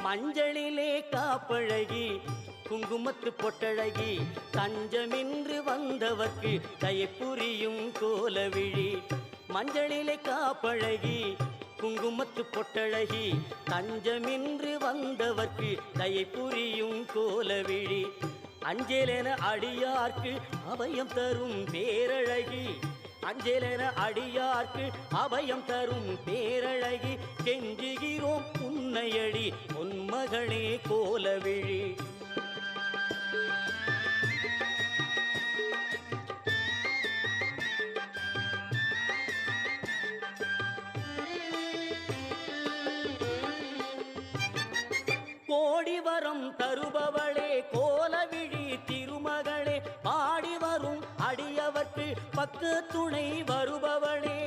மஞ்சளிலே காப்பழகி குங்குமத்து பொட்டழகி தஞ்சமின்று வந்தவர்க்கு தயை புரியும் கோலவிழி. மஞ்சளிலே காப்பழகி குங்குமத்து பொட்டழகி தஞ்சமின்று வந்தவர்க்கு தயை புரியும் கோலவிழி. அஞ்சலென அடியார்க்கு அபயம் தரும் பேரழகி. அஞ்சலென அடியார்க்கு அபயம் தரும் பேரழகி. கெஞ்சுகிறோம் உன்னையடி பொன்மகளே கோலவிழி. கோடி வரம் தருபவளே கோலவிழி திருமகளே. பாடி வரும் அடியவர்க்கு பக்க துணை வருபவளே.